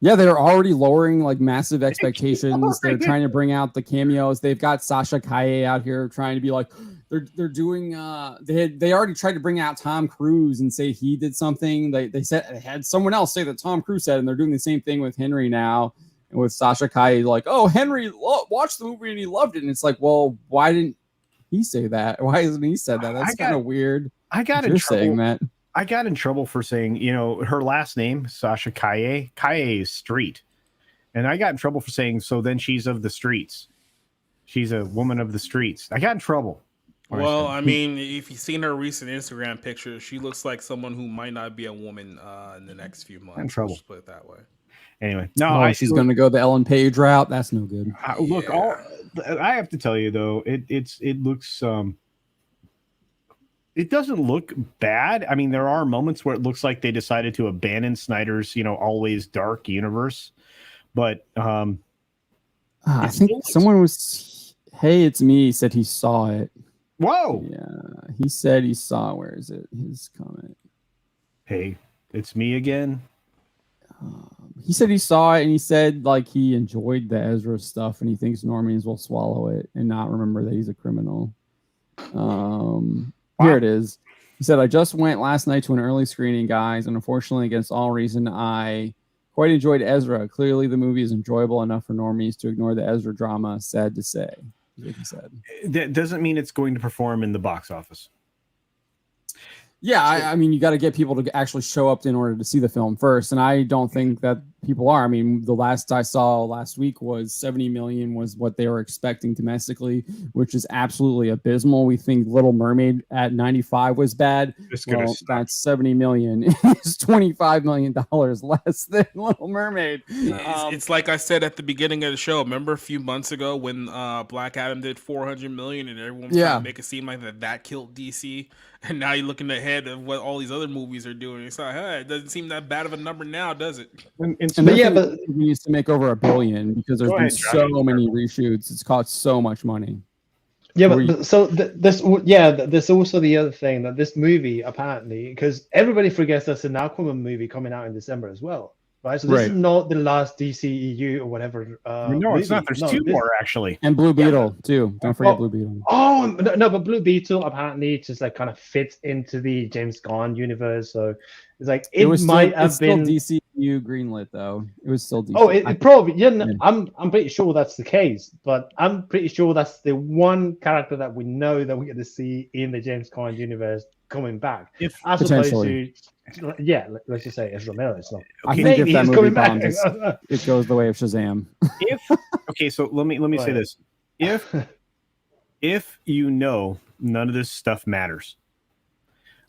Yeah, they're already lowering like massive expectations. They're trying to bring out the cameos. They've got Sasha Kaye out here trying to be like they're doing they already tried to bring out Tom Cruise and say he did something. They had someone else say that Tom Cruise said, and they're doing the same thing with Henry now. And with Sasha Kaye, like, oh, Henry watched the movie and he loved it. And it's like, well, why didn't he say that? Why hasn't he said that? That's kind of weird. I got in trouble saying that. I got in trouble for saying, her last name, Sasha Kaye. Kaye is street. And I got in trouble for saying, so then she's of the streets. She's a woman of the streets. I got in trouble. Well, I mean, if you've seen her recent Instagram pictures, she looks like someone who might not be a woman in the next few months. In trouble. Let's put it that way. Anyway, she's going to go the Ellen Page route. That's no good. Look, I have to tell you though, it looks it doesn't look bad. I mean, there are moments where it looks like they decided to abandon Snyder's, always dark universe. But I think someone was, hey, it's me, said he saw it. Whoa. Yeah, he said he saw. Where is it? His comment. Hey, it's me again. He said he saw it, and he said like he enjoyed the Ezra stuff, and he thinks Normies will swallow it and not remember that he's a criminal. Here it is. He said, I just went last night to an early screening, guys, and unfortunately, against all reason, I quite enjoyed Ezra. Clearly, the movie is enjoyable enough for Normies to ignore the Ezra drama. Sad to say, like he said. That doesn't mean it's going to perform in the box office. Yeah, I mean, you got to get people to actually show up in order to see the film first, and I don't think that people are. I mean, the last I saw last week was 70 million was what they were expecting domestically, which is absolutely abysmal. We think Little Mermaid at 95 was bad. Well, that's 70 million. It's $25 million less than Little Mermaid. It's like I said at the beginning of the show. Remember a few months ago when Black Adam did 400 million and everyone was trying to make it seem like that killed DC? And now you're looking ahead of what all these other movies are doing. It's like, hey, it doesn't seem that bad of a number now, does it? But it needs to make over $1 billion because there's been so many reshoots. It's cost so much money. Yeah, but there's also the other thing that this movie apparently, because everybody forgets there's an Aquaman movie coming out in December as well. Right, so this is not the last DCEU or whatever. No, it's not. There's two more actually, and Blue Beetle too. Don't forget Blue Beetle. Oh no, but Blue Beetle apparently just like kind of fits into the James Gunn universe. So it's like it might have been DCEU greenlit though. It was still DC. Oh, it probably I'm pretty sure that's the case, but I'm pretty sure that's the one character that we know that we get to see in the James Gunn universe coming back. If as opposed to let's just say Ezra Miller. It's not. I think if that movie bombs, it goes the way of Shazam. So let me say this: if you know none of this stuff matters,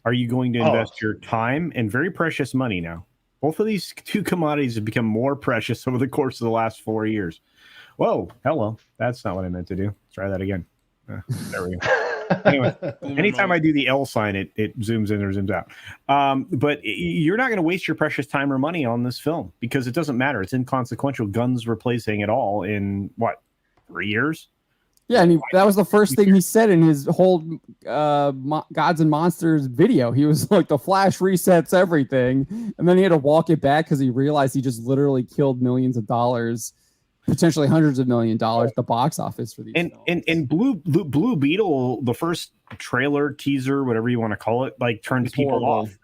are you going to invest your time and very precious money now? Both of these two commodities have become more precious over the course of the last 4 years. Whoa, hello. That's not what I meant to do. Try that again. There we go. Anyway, anytime I do the L sign, it zooms in or zooms out. But you're not going to waste your precious time or money on this film because it doesn't matter. It's inconsequential. Guns replacing it all in 3 years? Yeah, and that was the first thing he said in his whole Gods and Monsters video. He was like, the Flash resets everything. And then he had to walk it back because he realized he just literally killed millions of dollars, potentially hundreds of $1 million at the box office for these films. And Blue Beetle, the first trailer, teaser, whatever you want to call it, like turned people off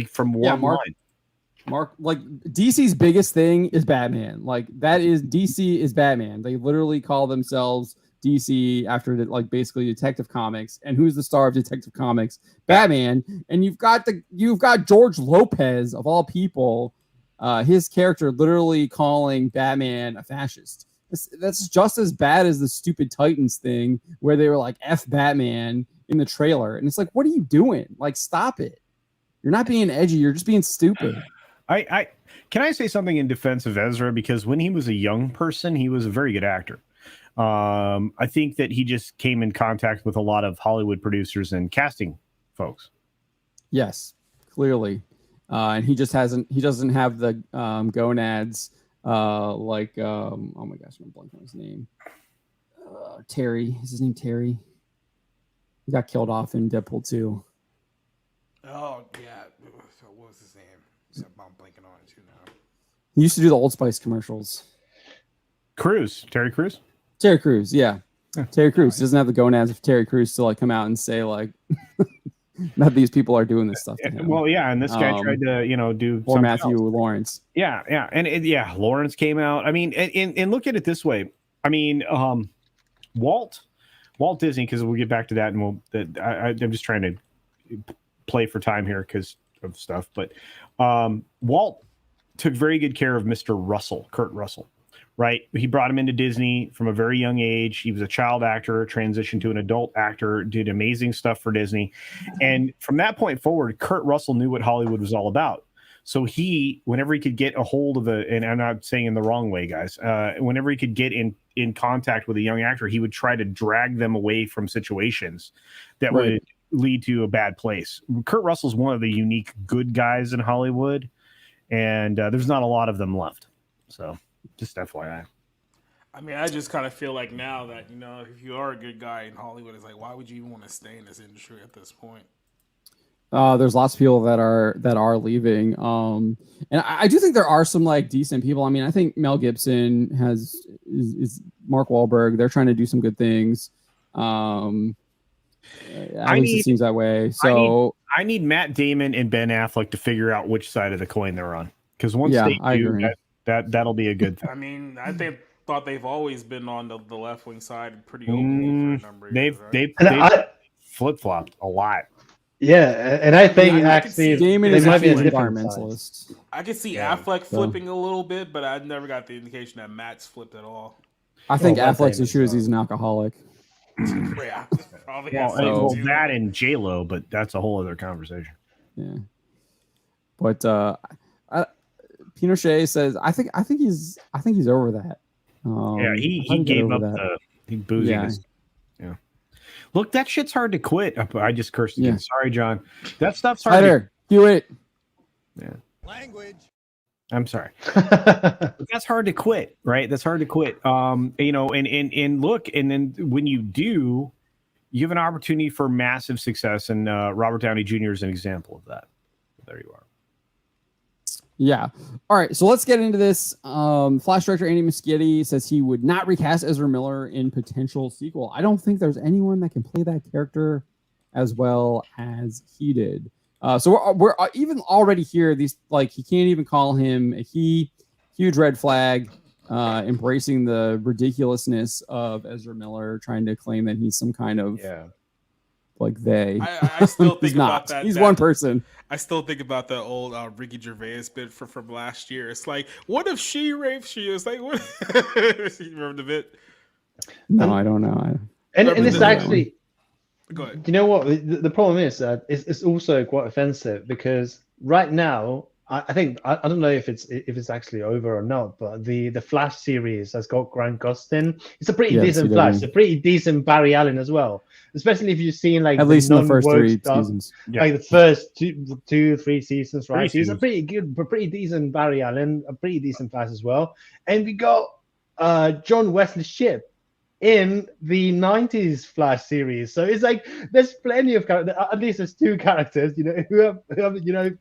from one line. Mark, like DC's biggest thing is Batman. Like DC is Batman. They literally call themselves DC after basically Detective Comics. And who's the star of Detective Comics? Batman. And you've got George Lopez of all people, his character literally calling Batman a fascist. That's just as bad as the stupid Titans thing where they were like F Batman in the trailer. And it's like, what are you doing? Like, stop it. You're not being edgy. You're just being stupid. Can I say something in defense of Ezra? Because when he was a young person, he was a very good actor. I think that he just came in contact with a lot of Hollywood producers and casting folks. Yes, clearly. And he doesn't have the gonads oh my gosh, I'm blanking on his name. Terry. Is his name Terry? He got killed off in Deadpool 2. Oh, yeah. What was his name? I'm blanking on it too now. He used to do the Old Spice commercials. Terry Crews, yeah. Terry Crews doesn't have the gonads of Terry Crews to like come out and say like that these people are doing this stuff to him. Well, yeah, and this guy tried to do or Matthew else. Lawrence. Yeah, and Lawrence came out. I mean, and look at it this way. I mean, Walt Disney, because we'll get back to that, and I'm just trying to play for time here because of stuff. But Walt took very good care of Mr. Russell, Kurt Russell. Right. He brought him into Disney from a very young age. He was a child actor, transitioned to an adult actor, did amazing stuff for Disney. And from that point forward, Kurt Russell knew what Hollywood was all about. So whenever he could get a hold of and I'm not saying in the wrong way, guys, whenever he could get in contact with a young actor, he would try to drag them away from situations that would lead to a bad place. Kurt Russell's one of the unique good guys in Hollywood, and there's not a lot of them left. So just FYI. I mean, I just kind of feel like now that, if you are a good guy in Hollywood, it's like, why would you even want to stay in this industry at this point? There's lots of people that are leaving. And I do think there are some like decent people. I mean, I think Mel Gibson is Mark Wahlberg. They're trying to do some good things. At least it seems that way. So I need Matt Damon and Ben Affleck to figure out which side of the coin they're on. Because once they do, that'll be a good thing. I mean, I thought they've always been on the left wing side pretty openly for a number of years. They've flip flopped a lot. Yeah, and I think actually Damon is might be an environmentalist. I could see Affleck flipping a little bit, but I never got the indication that Matt's flipped at all. I think Affleck's issue is he's an alcoholic. Yeah, probably. That and J-Lo, but that's a whole other conversation. Yeah, but Pinochet says I think he's over that. He gave up the boozing. Yeah. Look, that shit's hard to quit. I just cursed again. Sorry, John. That stuff's hard to quit. Yeah. Language. I'm sorry. That's hard to quit, right? That's hard to quit. And look, and then when you do, you have an opportunity for massive success. And Robert Downey Jr. is an example of that. There you are. Yeah. All right. So let's get into this. Flash director Andy Muschietti says he would not recast Ezra Miller in potential sequel. I don't think there's anyone that can play that character as well as he did. So we're even already here. He can't even call him a he. Huge red flag. Embracing the ridiculousness of Ezra Miller, trying to claim that he's some kind of like they. I still think about that. He's one person. I still think about the old Ricky Gervais bit from last year. It's like, what if she raped you? It's like, what? You remember the bit? No, I don't know. And it's actually, go ahead. You know what? The problem is that it's also quite offensive because right now, I think I don't know if it's actually over or not, but the Flash series has got Grant Gustin. It's a pretty decent Flash. It's a pretty decent Barry Allen as well. Especially if you've seen like at least in the first 3 seasons, like the first 2-3 seasons, right? He's a pretty good, pretty decent Barry Allen, a pretty decent Flash as well. And we got John Wesley Shipp in the 90s Flash series. So it's like there's plenty of characters. At least there's 2 characters, who have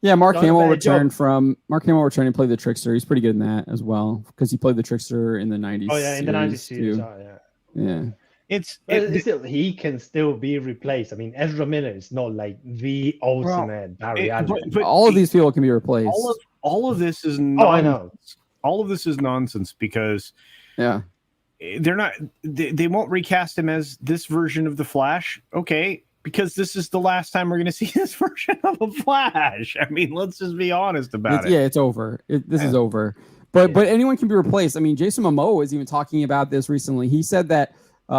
Yeah, Mark Hamill returned and played the Trickster. He's pretty good in that as well because he played the Trickster in the 90s. Oh yeah, in the 90s series. Yeah. He can still be replaced. I mean, Ezra Miller is not like the ultimate Barry Allen. But all of these people can be replaced. All of this is nonsense. I know. All of this is nonsense because they're not. They won't recast him as this version of the Flash. Okay, because this is the last time we're going to see this version of the Flash. I mean, let's just be honest about it. Yeah, it's over. This is over. But anyone can be replaced. I mean, Jason Momoa was even talking about this recently. He said that.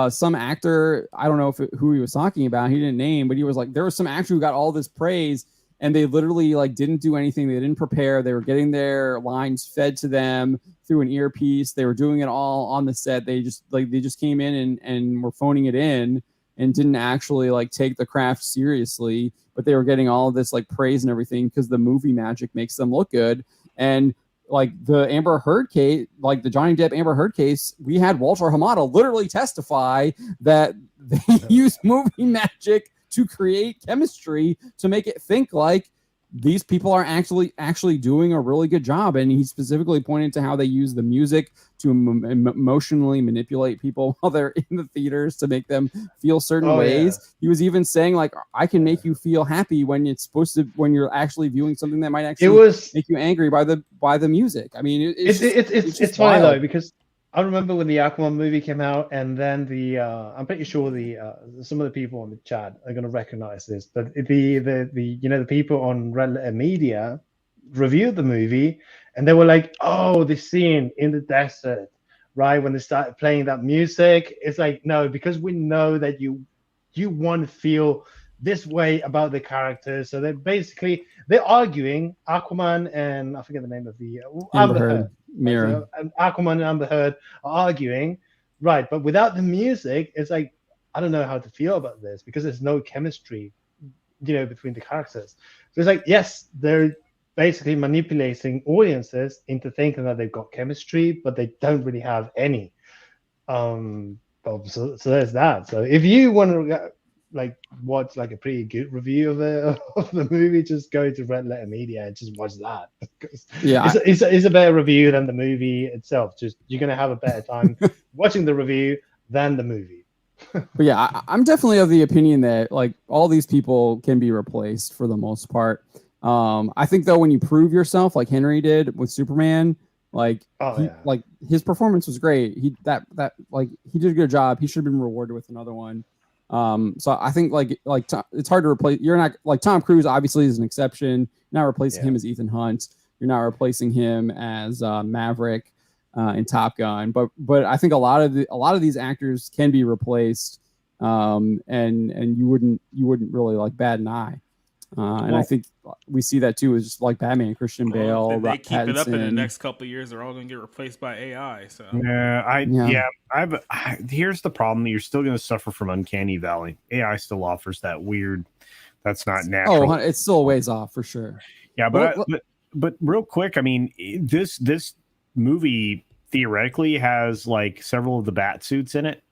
Some actor, I don't know who he was talking about. He didn't name, but he was like, there was some actor who got all this praise and they literally like didn't do anything. They didn't prepare. They were getting their lines fed to them through an earpiece. They were doing it all on the set. They just came in and were phoning it in and didn't actually like take the craft seriously, but they were getting all of this like praise and everything because the movie magic makes them look good. And like the Amber Heard case, like the Johnny Depp Amber Heard case, we had Walter Hamada literally testify that they used movie magic to create chemistry to make it think like these people are actually doing a really good job. And he specifically pointed to how they use the music to emotionally manipulate people while they're in the theaters to make them feel certain ways. Yeah. He was even saying like, I can make you feel happy when it's supposed to, when you're actually viewing something that might actually make you angry by the music. I mean, it's funny though, because I remember when the Aquaman movie came out, and then I'm pretty sure some of the people on the chat are going to recognize this, but the people on Red Letter Media reviewed the movie, and they were like, oh, the scene in the desert, right, when they started playing that music, it's like, no, because we know that you want to feel this way about the characters. So they're arguing, Aquaman and I forget the name of the Amber Heard. Mirror. Aquaman and Amber Heard are arguing, right? But without the music, it's like, I don't know how to feel about this, because there's no chemistry, between the characters. So it's like, yes, they're basically manipulating audiences into thinking that they've got chemistry, but they don't really have any. So there's that. So if you want to watch a pretty good review of the movie, just go to Red Letter Media and just watch that. Yeah, it's a better review than the movie itself. Just you're gonna have a better time watching the review than the movie. But yeah, I'm definitely of the opinion that all these people can be replaced for the most part. I think though, when you prove yourself like Henry did with Superman, his performance was great. He did a good job. He should have been rewarded with another one. So I think it's hard to replace. You're not Tom Cruise obviously is an exception. You're not replacing him as Ethan Hunt. You're not replacing him as Maverick in Top Gun. But I think a lot of these actors can be replaced, and you wouldn't really bat an eye. And I think we see that too, is just like Batman, Christian Bale. If they keep it up in the next couple of years, they're all going to get replaced by AI. So here's the problem: you're still going to suffer from uncanny valley. AI still offers that weird. That's not natural. Oh, it's still a ways off for sure. Yeah, but real quick, I mean, this movie theoretically has several of the bat suits in it.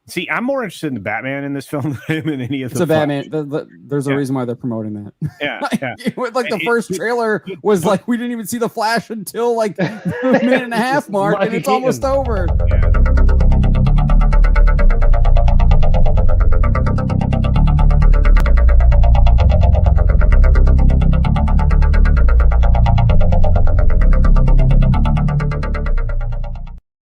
See, I'm more interested in the Batman in this film than any of the. It's a Batman. There's a reason why they're promoting that. Yeah, yeah. The first trailer was we didn't even see the Flash until the minute and a half mark, and it's almost over. Yeah.